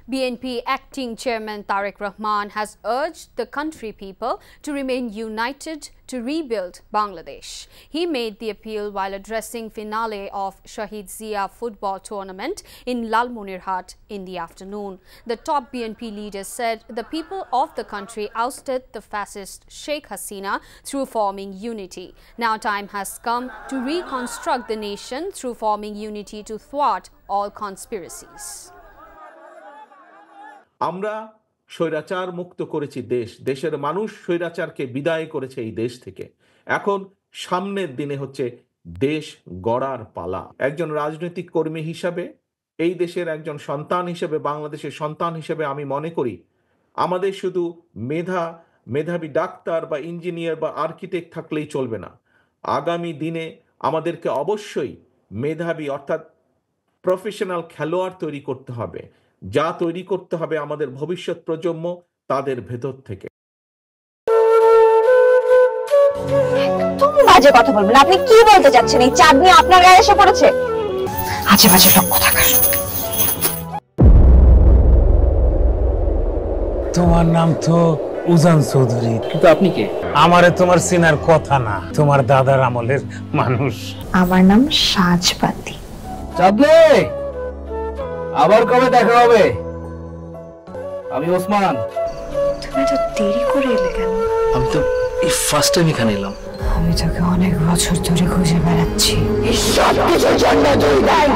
BNP acting chairman Tariq Rahman has urged the country people to remain united to rebuild Bangladesh. He made the appeal while addressing finale of Shahid Zia football tournament in Lalmonirhat in the afternoon. The top BNP leader said the people of the country ousted the fascist Sheikh Hasina through forming unity. Now time has come to reconstruct the nation through forming unity to thwart all conspiracies. আমরা স্বৈরাচার মুক্ত করেছি দেশের মানুষ স্বৈরাচারকে বিদায় করেছে এই দেশ থেকে। এখন সামনের দিনে হচ্ছে দেশ গড়ার পালা। একজন রাজনৈতিক কর্মী হিসাবে, এই দেশের একজন সন্তান হিসেবে, বাংলাদেশের সন্তান হিসেবে আমি মনে করি আমাদের শুধু মেধাবী ডাক্তার বা ইঞ্জিনিয়ার বা আর্কিটেক্ট থাকলেই চলবে না। আগামী দিনে আমাদেরকে অবশ্যই মেধাবী অর্থাৎ প্রফেশনাল খেলোয়াড় তৈরি করতে হবে, যা তৈরি করতে হবে আমাদের ভবিষ্যৎ প্রজন্ম তাদের ভেতর থেকে। একদম বাজে কথা বলবেন। আপনি কি বলতে চাচ্ছেন? এই চাঁদ নিয়ে আপনার গায়ে এসে পড়েছে? আজে বাজে লোক কোথাকার। তোমার নাম তো উজান চৌধুরী, কিন্তু আপনি কে? আমারে তোমার চেনার কথা না, তোমার দাদার আমলের মানুষ। আমার নাম সাজপাতি। চাঁদনি, আবার কবে দেখা হবে? আমি ওসমান। তুমি তো দেরি করে এলে কেন? আমি তো এই ফার্স্ট টাইম এখানে এলাম। আমি তোকে অনেক বছর ধরে খুঁজে বেড়াচ্ছি। এই সব কিছুর জন্য তুই দায়ী।